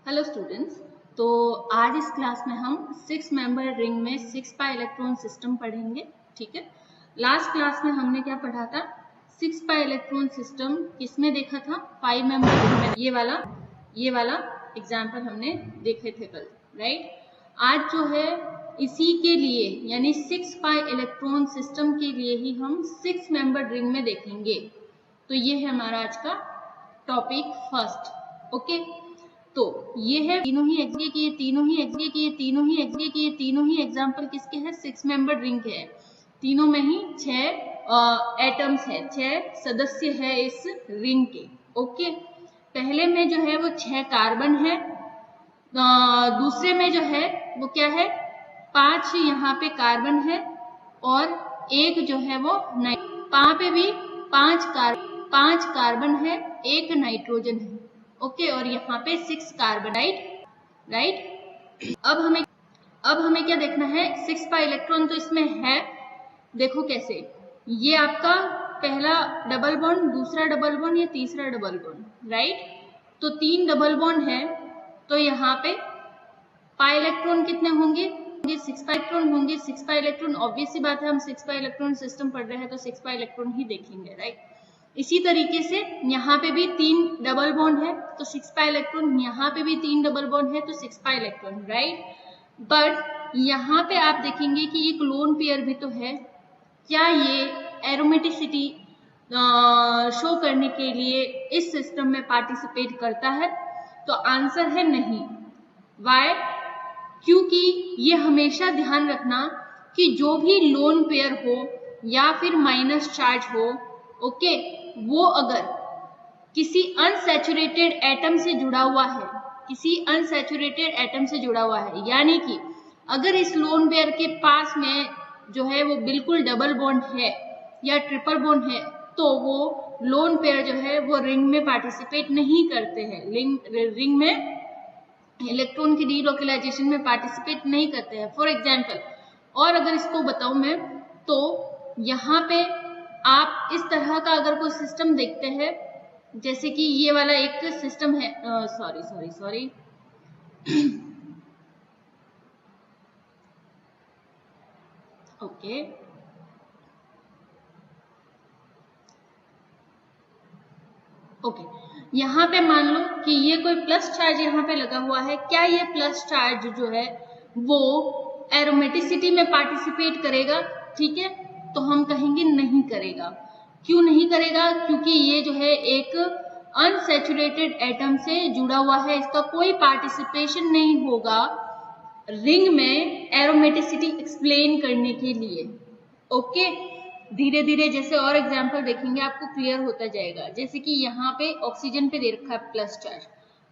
Hello students, तो आज इस क्लास में हम 6 मेंबर रिंग में 6 पाई इलेक्ट्रॉन सिस्टम पढ़ेंगे। ठीक है, लास्ट क्लास में हमने क्या पढ़ा था? 6 पाई इलेक्ट्रॉन सिस्टम किसमें देखा था? 5 मेंबर रिंग में। ये वाला एग्जाम्पल हमने देखे थे कल, राइट। आज जो है इसी के लिए यानी 6 पाई इलेक्ट्रॉन सिस्टम के लिए ही हम 6 मेंबर रिंग में देखेंगे। तो ये है हमारा आज का टॉपिक फर्स्ट। ओके, तो ये है तीनों ही एग्जाम्पल किसके हैं? 6 मेंबर रिंग के हैं। तीनों में ही 6 एटम्स है, 6 सदस्य है इस रिंग के। ओके, पहले में जो है वो 6 कार्बन है, दूसरे में जो है वो क्या है? 5 यहाँ पे कार्बन है और एक जो है वो वहां पे भी 5 कार्बन है, एक नाइट्रोजन है। ओके, और यहाँ पे 6 कार्बन, राइट। अब हमें क्या देखना है? 6 पाई इलेक्ट्रॉन तो इसमें है। देखो कैसे, ये आपका पहला डबल बॉन्ड, दूसरा डबल बॉन्ड, या तीसरा डबल बॉन्ड, राइट। तो 3 डबल बॉन्ड है, तो यहाँ पे पाई इलेक्ट्रॉन कितने होंगे? 6 पाई इलेक्ट्रॉन होंगे। 6 पाई इलेक्ट्रॉन, ऑब्वियस सी बात है, हम 6 पाई इलेक्ट्रॉन सिस्टम पढ़ रहे हैं तो 6 पाई इलेक्ट्रॉन ही देखेंगे, राइट। इसी तरीके से यहाँ पे भी 3 डबल बॉन्ड है, तो 6 पाई इलेक्ट्रॉन। यहाँ पे भी 3 डबल बॉन्ड है, तो 6 पाई इलेक्ट्रॉन, राइट। बट यहाँ पे आप देखेंगे कि एक लोन पेयर भी तो है। क्या ये एरोमेटिसिटी शो करने के लिए इस सिस्टम में पार्टिसिपेट करता है? तो आंसर है नहीं। वाई? क्योंकि ये हमेशा ध्यान रखना कि जो भी लोन पेयर हो या फिर माइनस चार्ज हो, ओके, वो अगर किसी अनसैचुरेटेड एटम से जुड़ा हुआ है, यानी कि अगर इस लोन पेयर के पास में जो है वो बिल्कुल डबल बॉन्ड है या ट्रिपल बॉन्ड है, तो वो लोन पेयर जो है वो रिंग में पार्टिसिपेट नहीं करते हैं। रिंग में इलेक्ट्रॉन की डीलोकलाइजेशन में पार्टिसिपेट नहीं करते हैं। फॉर एग्जाम्पल, और अगर इसको बताऊं मैं, तो यहाँ पे आप इस तरह का अगर कोई सिस्टम देखते हैं, जैसे कि ये वाला एक सिस्टम है, सॉरी ओके, यहाँ पे मान लो कि ये कोई प्लस चार्ज यहाँ पे लगा हुआ है। क्या ये प्लस चार्ज जो है वो एरोमेटिसिटी में पार्टिसिपेट करेगा? ठीक है, तो हम कहेंगे नहीं करेगा। क्यों नहीं करेगा? क्योंकि ये जो है एक अनसैचुरेटेड एटम से जुड़ा हुआ है, इसका कोई पार्टिसिपेशन नहीं होगा रिंग में एरोमेटिसिटी एक्सप्लेन करने के लिए। ओके, धीरे धीरे जैसे और एग्जाम्पल देखेंगे आपको क्लियर होता जाएगा। जैसे कि यहाँ पे ऑक्सीजन पे दे रखा है प्लस चार्ज,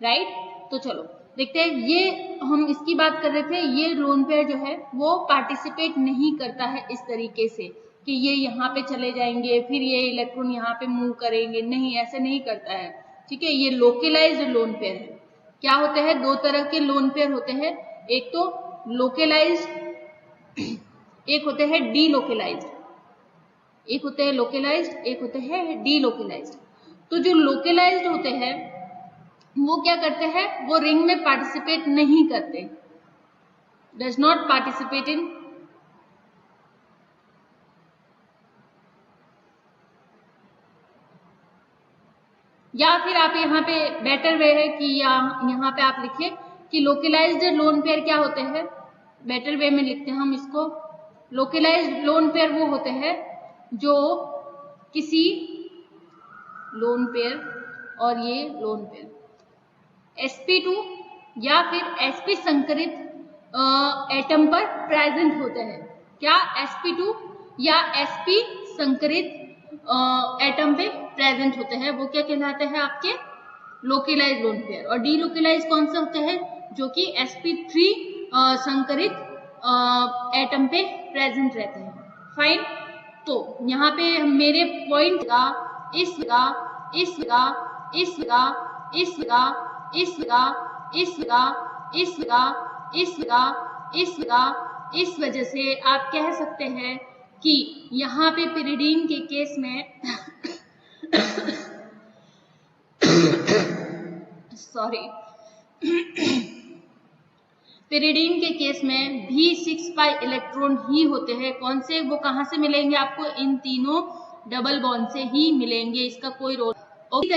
राइट। तो चलो देखते हैं, ये हम इसकी बात कर रहे थे। ये लोन पेयर जो है वो पार्टिसिपेट नहीं करता है इस तरीके से कि ये यहाँ पे चले जाएंगे, फिर ये इलेक्ट्रॉन यहाँ पे मूव करेंगे, नहीं, ऐसे नहीं करता है। ठीक है, ये लोकेलाइज्ड लोन पेयर है। क्या होते हैं? 2 तरह के लोन पेयर होते हैं, एक तो लोकेलाइज्ड, एक होते हैं डीलोकेलाइज्ड। एक होते हैं लोकेलाइज्ड, एक होते हैं डीलोकेलाइज्ड। तो जो लोकेलाइज्ड होते हैं वो क्या करते हैं? वो रिंग में पार्टिसिपेट नहीं करते, डज नॉट पार्टिसिपेट इन। या फिर आप यहाँ पे बेटर वे है कि यहाँ पे आप लिखिए कि लोकेलाइज्ड लोन पेयर क्या होते हैं। बेटर वे में लिखते हैं हम इसको। लोकेलाइज्ड लोन पेयर वो होते हैं जो किसी लोन पेयर, और ये लोन पेयर sp2 या फिर sp संकरित एटम पर प्रेजेंट होते हैं। क्या? sp2 या sp संकरित एटम पे प्रेजेंट होते हैं, वो क्या कहलाते हैं? आपके लोकेलाइज लोन पेयर। और डीलोकेलाइज कौन से होते हैं? जो कि sp3 संकरित एटम पे प्रेजेंट रहते हैं। फाइन, तो यहाँ पे मेरे पॉइंट का इस वजह से आप कह सकते हैं कि यहाँ पे पिरिडीन के केस में सॉरी पेरिडीन के केस में भी 6 पाई इलेक्ट्रॉन ही होते हैं। कौन से? वो कहाँ से मिलेंगे आपको? इन तीनों डबल बॉन्ड से ही मिलेंगे, इसका कोई रोल। इसी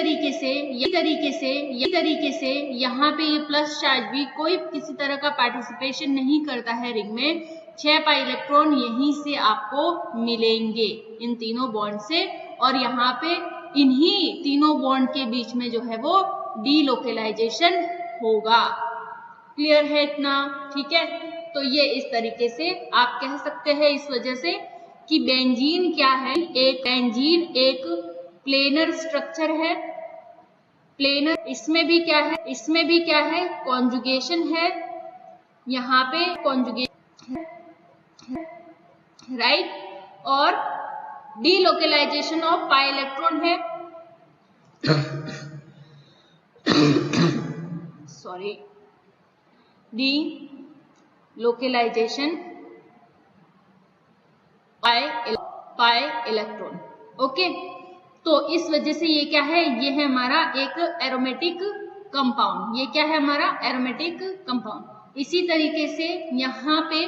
तरीके से यहाँ पे ये प्लस चार्ज भी कोई किसी तरह का पार्टिसिपेशन नहीं करता है रिंग में। 6 पाई इलेक्ट्रॉन यहीं से आपको मिलेंगे इन तीनों बॉन्ड से, और यहाँ पे इन्हीं तीनों बॉन्ड के बीच में जो है वो डीलोकेलाइजेशन होगा। क्लियर है इतना? ठीक है, तो ये इस तरीके से आप कह सकते हैं इस वजह से कि बेंजीन क्या है? बेंजीन एक प्लेनर स्ट्रक्चर है। प्लेनर, इसमें भी क्या है? कॉन्जुगेशन है। यहाँ पे कॉन्जुगेशन, राइट, और डीलोकेलाइजेशन ऑफ पाई इलेक्ट्रॉन है। Sorry, delocalisation pi electron. Okay, तो इस वजह से ये क्या है? ये है हमारा एक एरोमेटिक कंपाउंड। ये क्या है? हमारा एरोमेटिक कंपाउंड। इसी तरीके से यहाँ पे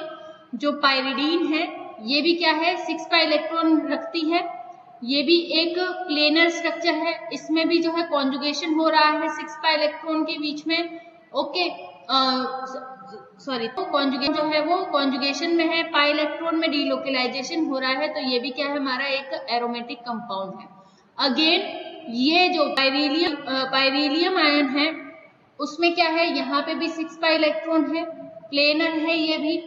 जो पाइरिडीन है ये भी क्या है? 6 पाई इलेक्ट्रॉन रखती है। ये भी एक प्लेनर स्ट्रक्चर है। इसमें भी जो है कॉन्जुगेशन हो रहा है 6 पाई इलेक्ट्रॉन के बीच में। ओके, सॉरी, तो कॉन्जुगेशन जो है वो कॉन्जुगेशन में है, पाई इलेक्ट्रॉन में डीलोकेलाइजेशन हो रहा है, तो ये भी क्या है? हमारा एक एरोमेटिक कंपाउंड है। अगेन ये जो पाइरीलियम आयन है उसमें क्या है? यहाँ पे भी 6 पाई इलेक्ट्रॉन है, प्लेनर है ये भी।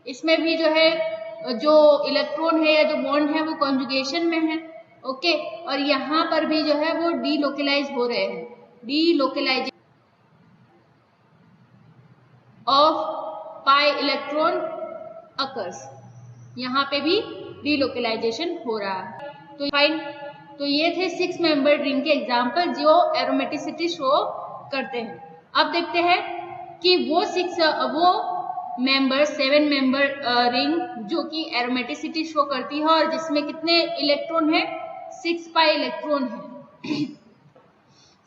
इसमें भी जो है जो इलेक्ट्रॉन है या जो बॉन्ड है वो कॉन्जुगेशन में है। ओके, और यहाँ पर भी जो है वो डीलोकेलाइज हो रहे हैं। Delocalisation of pi electron occurs, यहाँ पे भी डीलोकेलाइजेशन हो रहा है। तो फाइन, तो ये थे 6 मेंबर रिंग के एग्जाम्पल जो एरोमेटिसिटी शो करते हैं। अब देखते हैं कि वो 7 मेंबर रिंग जो कि एरोमेटिसिटी शो करती है और जिसमें कितने इलेक्ट्रॉन है? 6 पाई इलेक्ट्रॉन है।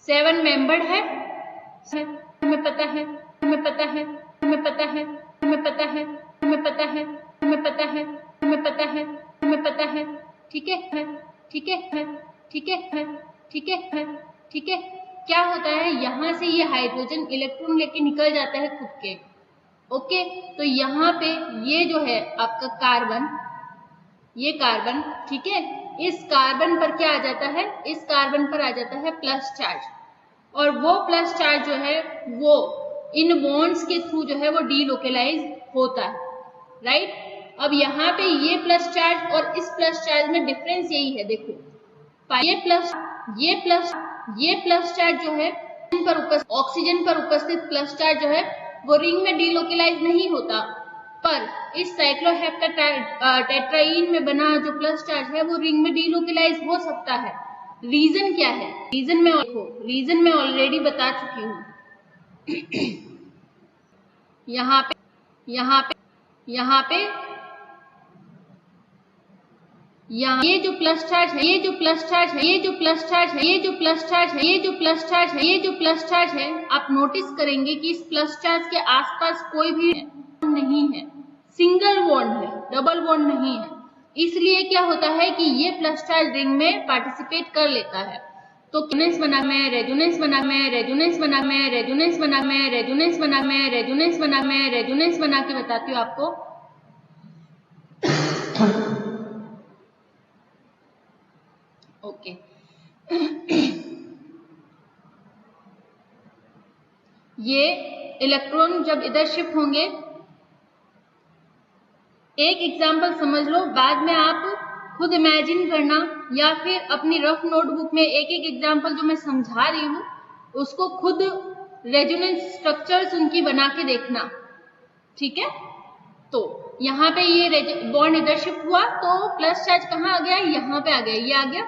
7 मेंबर्ड है, हमें पता है, हमें पता है, हमें पता है, हमें पता है, हमें पता है, हमें पता है, हमें पता है, हमें पता है। ठीक है, ठीक है, ठीक है, ठीक है, ठीक है। क्या होता है? यहाँ से ये हाइड्रोजन इलेक्ट्रॉन लेके निकल जाता है खुद के। ओके, तो यहाँ पे ये जो है आपका कार्बन, ये कार्बन, ठीक है, इस कार्बन पर क्या आ जाता है? इस कार्बन पर आ जाता है प्लस चार्ज, और वो प्लस चार्ज जो है वो इन बॉन्ड्स के थ्रू जो है वो डीलोकेलाइज होता है, राइट। अब यहाँ पे ये प्लस चार्ज और इस प्लस चार्ज में डिफरेंस यही है, देखो, ये प्लस चार्ज जो है ऑक्सीजन पर उपस्थित प्लस चार्ज जो है वो रिंग में डीलोकेलाइज नहीं होता, पर इस साइक्लोहेप्टेट्राइन में बना जो प्लस चार्ज है वो रिंग में डीलोकेलाइज हो सकता है। रीजन क्या है? रीजन मैं ऑलरेडी बता चुकी हूँ। यहाँ पे ये जो प्लस चार्ज है, ये जो प्लस चार्ज है, ये जो प्लस चार्ज है, ये जो प्लस चार्ज है, ये जो प्लस चार्ज है, ये जो प्लस चार्ज है, आप नोटिस करेंगे कि इस प्लस चार्ज के आसपास कोई भी नहीं है, सिंगल बॉन्ड है, डबल बॉन्ड नहीं है। इसलिए क्या होता है कि ये प्लस चार्ज रिंग में पार्टिसिपेट कर लेता है। तो रेजोनेंस बना मैं रेजोनेंस बना मैं रेजोनेंस बना मैं रेजोनेंस बना मैं रेजोनेंस बना मैं रेजोनेंस बना मैं रेजोनेंस बना के बताती हूँ आपको। ओके, ये इलेक्ट्रॉन जब इधर शिफ्ट होंगे, एक एग्जांपल समझ लो, बाद में आप खुद इमेजिन करना या फिर अपनी रफ नोटबुक में एक एक एग्जांपल जो मैं समझा रही हूँ उसको खुद रेजोनेंस स्ट्रक्चर्स उनकी बना के देखना, ठीक है। तो यहाँ पे ये बॉन्ड इधर शिफ्ट हुआ तो प्लस चार्ज कहाँ आ गया? यहाँ पे आ गया, ये आ गया।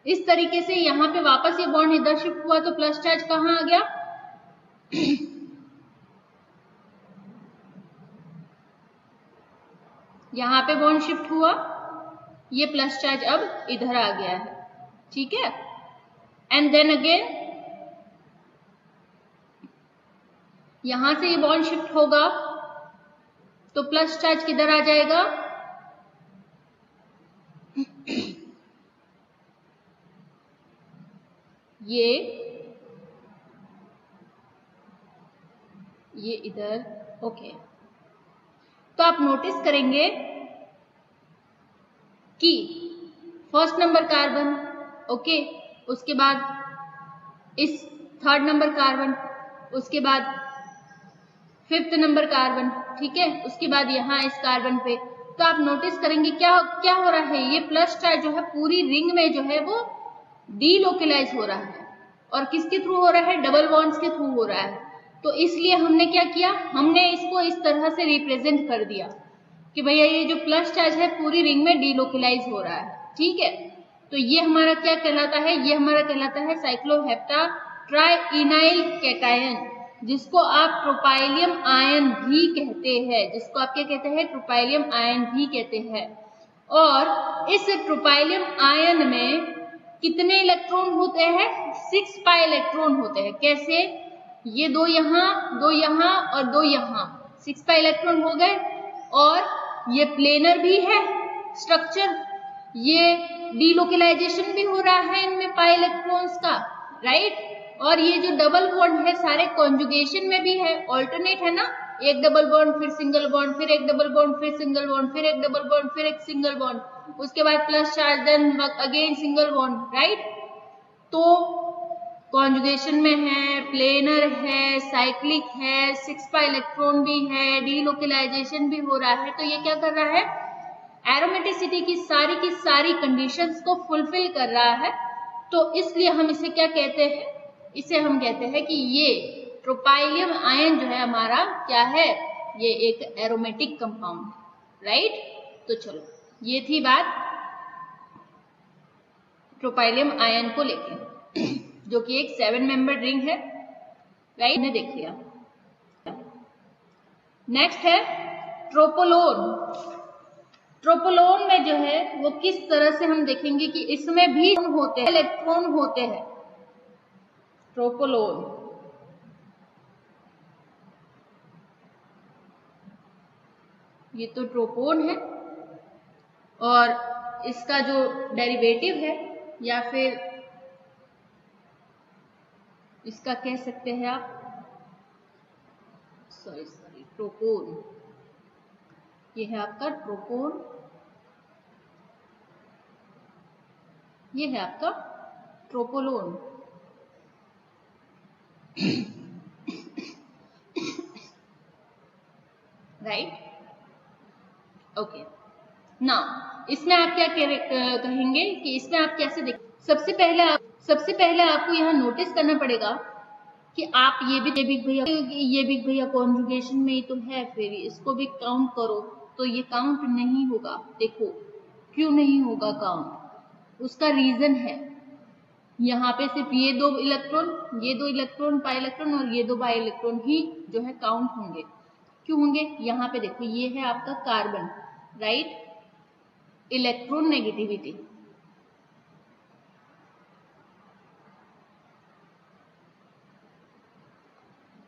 इस तरीके से यहाँ पे वापस ये बॉन्ड इधर शिफ्ट हुआ तो प्लस चार्ज कहाँ आ गया? यहाँ पे बॉन्ड शिफ्ट हुआ, ये प्लस चार्ज अब इधर आ गया है, ठीक है। एंड देन अगेन यहां से ये बॉन्ड शिफ्ट होगा तो प्लस चार्ज किधर आ जाएगा, ये इधर। ओके, तो आप नोटिस करेंगे कि फर्स्ट नंबर कार्बन, ओके, उसके बाद इस थर्ड नंबर कार्बन, उसके बाद फिफ्थ नंबर कार्बन, ठीक है, उसके बाद यहाँ इस कार्बन पे, तो आप नोटिस करेंगे क्या क्या हो रहा है, ये प्लस चार्ज जो है पूरी रिंग में जो है वो डीलोकलाइज हो रहा है। और किसके थ्रू हो रहा है, डबल बॉन्ड्स के थ्रू हो रहा है। तो इसलिए हमने क्या किया, हमने इसको इस तरह से रिप्रेजेंट कर दिया कि भैया ये जो प्लस चार्ज है पूरी रिंग में डीलोकलाइज हो रहा है, ठीक है। तो ये हमारा क्या कहलाता है, ये हमारा कहलाता है साइक्लोहेप्टा ट्राइइनाइल कैटायन, जिसको आप ट्रोपाइलियम आयन भी कहते हैं, जिसको आप क्या कहते हैं, ट्रोपाइलियम आयन भी कहते हैं। और इस ट्रोपाइलियम आयन में कितने इलेक्ट्रॉन होते हैं, 6 पाई इलेक्ट्रॉन होते हैं। कैसे, ये दो यहाँ और दो यहाँ, 6 पाई इलेक्ट्रॉन हो गए। और ये प्लेनर भी है स्ट्रक्चर, ये डीलोकलाइजेशन भी हो रहा है इनमें पाई इलेक्ट्रॉन्स का, राइट। और ये जो डबल बॉन्ड है सारे कॉन्जुगेशन में भी है, ऑल्टरनेट है ना, एक डबल बॉन्ड फिर सिंगल बॉन्ड, फिर एक डबल बॉन्ड फिर सिंगल बॉन्ड, फिर एक डबल बॉन्ड फिर एक सिंगल बॉन्ड, उसके बाद plus charge then again single bond, right. तो कॉन्जुगेशन में है, प्लेनर है, साइक्लिक है, 6 पाई इलेक्ट्रॉन भी है, डीलोकलाइजेशन भी हो रहा है। तो ये क्या कर रहा है, एरोमेटिसिटी की सारी कंडीशंस को फुलफिल कर रहा है। तो इसलिए हम इसे क्या कहते हैं, इसे हम कहते हैं कि ये ट्रोपाइलियम आयन जो है हमारा क्या है, ये एक एरोमेटिक कंपाउंड, राइट। तो चलो, ये थी बात ट्रोपाइलियम आयन को लेकर, जो कि एक 7 मेंबर रिंग है, राइट, ने देख लिया। नेक्स्ट है ट्रोपोलोन। ट्रोपोलोन में जो है वो किस तरह से हम देखेंगे कि इसमें भी होते हैं, इलेक्ट्रॉन होते हैं। ट्रोपोलोन ये तो ट्रोपोन है, और इसका जो डेरिवेटिव है या फिर इसका कह सकते हैं आप, ट्रोपोन, ये है आपका ट्रोपोन, ये है आपका ट्रोपोलोन। Right, okay. नाउ इसमें आप क्या कहेंगे कि इसमें आप कैसे देख, सबसे पहले आपको यहाँ नोटिस करना पड़ेगा कि आप ये भी भैया कॉन्जुगेशन में ही तो है, फिर इसको भी काउंट करो, तो ये काउंट नहीं होगा। देखो क्यों नहीं होगा काउंट, उसका रीजन है, यहाँ पे सिर्फ ये दो इलेक्ट्रॉन पाई इलेक्ट्रॉन और ये दो बाई इलेक्ट्रॉन ही जो है काउंट होंगे। क्यों होंगे, यहाँ पे देखो ये है आपका कार्बन, राइट, इलेक्ट्रॉन नेगेटिविटी,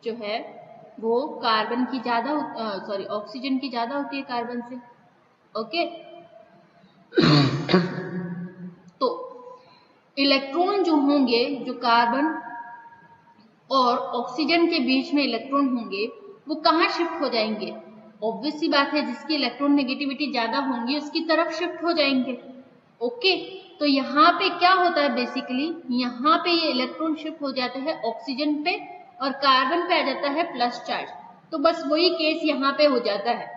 जो है वो कार्बन की ज्यादा, ऑक्सीजन की ज्यादा होती है कार्बन से, ओके। तो इलेक्ट्रॉन जो होंगे, जो कार्बन और ऑक्सीजन के बीच में इलेक्ट्रॉन होंगे, वो कहाँ शिफ्ट हो जाएंगे, ऑब्वियस सी बात है, जिसकी इलेक्ट्रॉन नेगेटिविटी ज्यादा होंगी उसकी तरफ शिफ्ट हो जाएंगे, ओके। तो यहाँ पे क्या होता है, बेसिकली यहाँ पे ये इलेक्ट्रॉन शिफ्ट हो जाते हैं ऑक्सीजन पे और कार्बन पे आ जाता है प्लस चार्ज। तो बस वही केस यहाँ पे हो जाता है,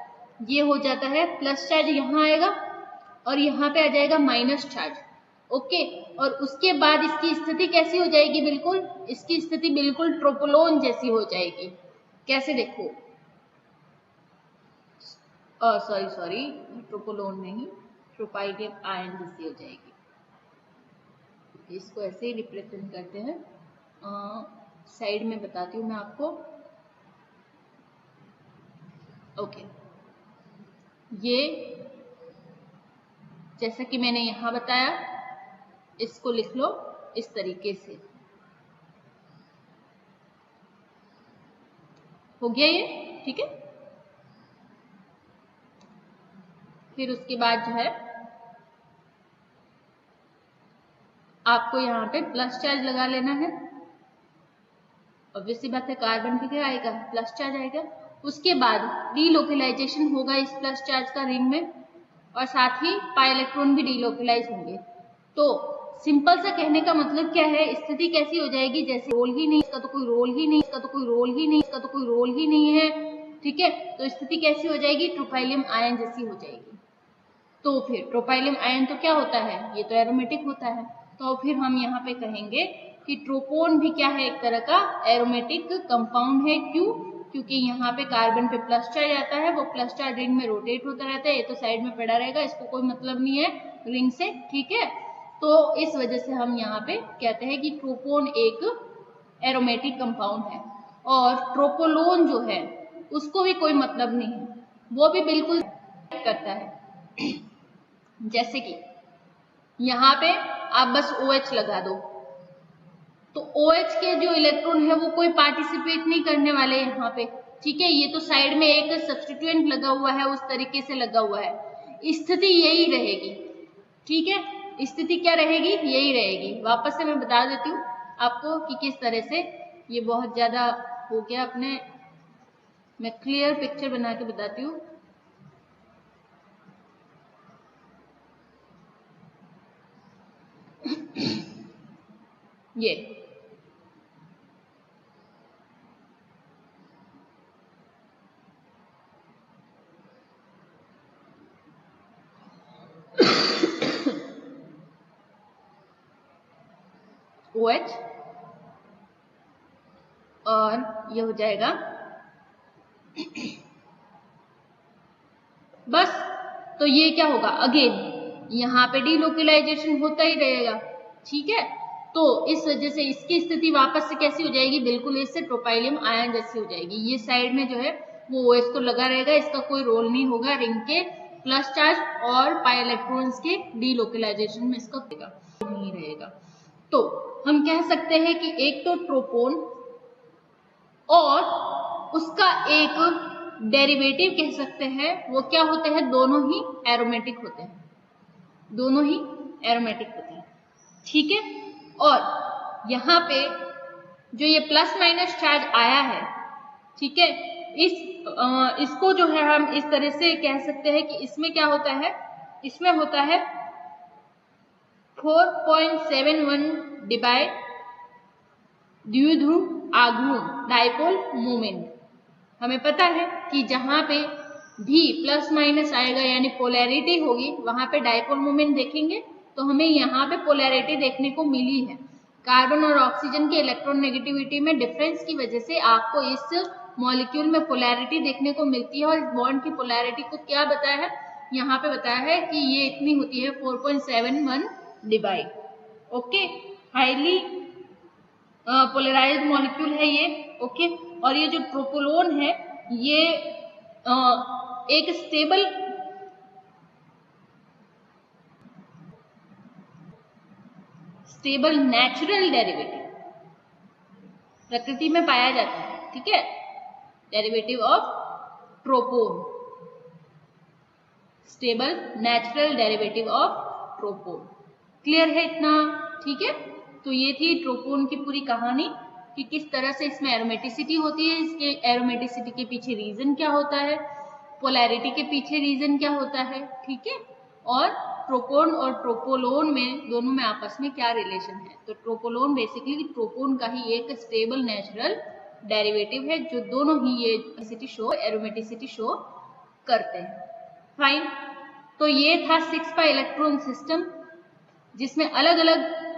ये हो जाता है प्लस चार्ज यहाँ आएगा और यहाँ पे आ जाएगा माइनस चार्ज, ओके। और उसके बाद इसकी स्थिति कैसी हो जाएगी, बिल्कुल इसकी स्थिति बिल्कुल ट्रोपोलोन जैसी हो जाएगी। कैसे, देखो, सॉरी ट्रोपोलोन नहीं, ट्रोपाइलियम आयन जैसी हो जाएगी। इसको ऐसे ही रिप्रेजेंट करते हैं, साइड में बताती हूँ मैं आपको, ओके। ये जैसा कि मैंने यहाँ बताया, इसको लिख लो इस तरीके से, हो गया ये, ठीक है। फिर उसके बाद जो है आपको यहाँ पे प्लस चार्ज लगा लेना है। ऑब्वियसली बात है, कार्बन पे क्या आएगा, प्लस चार्ज आएगा। उसके बाद डीलोकलाइजेशन होगा इस प्लस चार्ज का रिंग में, और साथ ही पाई इलेक्ट्रॉन भी डीलोकलाइज होंगे। तो सिंपल सा कहने का मतलब क्या है, स्थिति कैसी हो जाएगी, जैसे रोल ही नहीं, इसका तो कोई रोल ही नहीं, इसका तो कोई रोल ही नहीं, इसका तो कोई रोल ही नहीं है, ठीक है। तो स्थिति कैसी हो जाएगी, ट्रोपाइलियम आयन जैसी हो जाएगी। तो फिर ट्रोपाइलियम आयन तो क्या होता है, ये तो एरोमेटिक होता है। तो फिर हम यहाँ पे कहेंगे कि ट्रोपोन भी क्या है, एक तरह का एरोमेटिक कंपाउंड है। क्यों, क्योंकि यहाँ पे कार्बन पे प्लस चार्ज आता है, वो प्लस चार्ज रिंग में रोटेट होता रहता है, ये तो साइड में पड़ा रहेगा, इसको कोई मतलब नहीं है रिंग से, ठीक है। तो इस वजह से हम यहाँ पे कहते हैं कि ट्रोपोन एक एरोमेटिक कंपाउंड है। और ट्रोपोलोन जो है उसको भी कोई मतलब नहीं है, वो भी बिल्कुल करता है। जैसे कि यहाँ पे आप बस OH लगा दो, तो OH के जो इलेक्ट्रॉन है वो कोई पार्टिसिपेट नहीं करने वाले यहाँ पे, ठीक है। ये तो साइड में एक सब्स्टिट्यूएंट लगा हुआ है, उस तरीके से लगा हुआ है। स्थिति यही रहेगी, ठीक है, स्थिति क्या रहेगी, यही रहेगी। वापस से मैं बता देती हूँ आपको कि किस तरह से, ये बहुत ज्यादा हो गया अपने, मैं क्लियर पिक्चर बना के बताती हूँ। ये OH और ये हो जाएगा बस। तो ये क्या होगा, अगेन यहाँ पे डीलोकलाइजेशन होता ही रहेगा, ठीक है। तो इस वजह से इसकी स्थिति वापस से कैसी हो जाएगी, बिल्कुल इससे ट्रोपाइलियम आयन जैसी हो जाएगी। ये साइड में जो है वो OH तो लगा रहेगा, इसका कोई रोल नहीं होगा रिंग के प्लस चार्ज और पाई इलेक्ट्रॉन्स के डीलोकलाइजेशन में, इसका नहीं रहेगा। तो हम कह सकते हैं कि एक तो ट्रोपोन और उसका एक डेरिवेटिव कह सकते हैं, वो क्या होते हैं, दोनों ही एरोमेटिक होते हैं, दोनों ही एरोमेटिक होते हैं, ठीक है। और यहाँ पे जो ये प्लस माइनस चार्ज आया है, ठीक है, इसको जो है हम इस तरह से कह सकते हैं कि इसमें क्या होता है, इसमें होता है 4.71 डिवाइड द्विध्रुव आघूर्ण डाइपोल मोमेंट। हमें पता है कि जहां पे भी प्लस माइनस आएगा यानी पोलैरिटी होगी, वहां पे डाइपोल मोमेंट देखेंगे। तो हमें यहाँ पे पोलैरिटी देखने को मिली है। कार्बन और ऑक्सीजन के इलेक्ट्रॉन नेगेटिविटी में डिफरेंस की वजह से आपको इस मॉलिक्यूल में पोलैरिटी देखने को मिलती है। और इस बॉन्ड की पोलैरिटी को क्या बताया है, यहाँ पे बताया है कि ये इतनी होती है 4.71 divide. Okay, highly polarised molecule है ये, ओके। और ये जो ट्रोपोलोन है ये एक स्टेबल नेचुरल डेरिवेटिव प्रकृति में पाया जाता है, ठीक है, derivative of tropone, stable natural derivative of tropone. Clear है इतना, ठीक है। तो ये थी ट्रोपोन की पूरी कहानी कि किस तरह से इसमें एरोमेटिसिटी होती है, इसके एरोमेटिसिटी के पीछे रीजन क्या होता है, पोलैरिटी के पीछे रीजन क्या होता है, ठीक है। और ट्रोपोन और ट्रोपोलोन में दोनों में आपस में क्या रिलेशन है। तो ट्रोपोलोन बेसिकली ट्रोपोन का ही एक स्टेबल नेचुरल डेरिवेटिव है, जो दोनों ही ये एरोमेटिसिटी शो करते हैं। फाइन, तो ये था 6 इलेक्ट्रॉन सिस्टम, जिसमें अलग अलग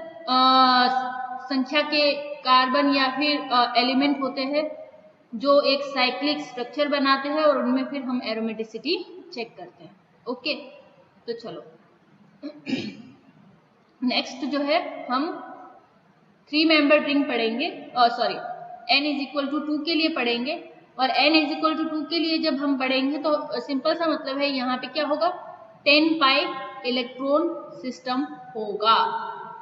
संख्या के कार्बन या फिर एलिमेंट होते हैं जो एक साइक्लिक स्ट्रक्चर बनाते हैं, और उनमें फिर हम एरोमेटिसिटी चेक करते हैं। ओके, तो चलो नेक्स्ट जो है हम 3 मेंबर रिंग पढ़ेंगे, सॉरी n=2 के लिए पढ़ेंगे। और n=2 के लिए जब हम पढ़ेंगे तो सिंपल सा मतलब है, यहाँ पे क्या होगा, 10 पाई इलेक्ट्रॉन सिस्टम होगा।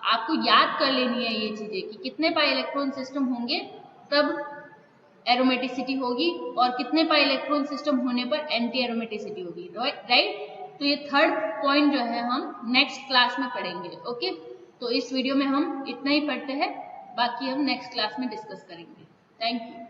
आपको याद कर लेनी है ये चीजें कि कितने पाई इलेक्ट्रॉन सिस्टम होंगे, तब एरोमेटिसिटी होगी और कितने पाई इलेक्ट्रॉन सिस्टम होने पर एंटी एरोमेटिसिटी होगी, राइट। तो ये थर्ड पॉइंट जो है हम नेक्स्ट क्लास में पढ़ेंगे। ओके, तो इस वीडियो में हम इतना ही पढ़ते हैं, बाकी हम नेक्स्ट क्लास में डिस्कस करेंगे। Thank you.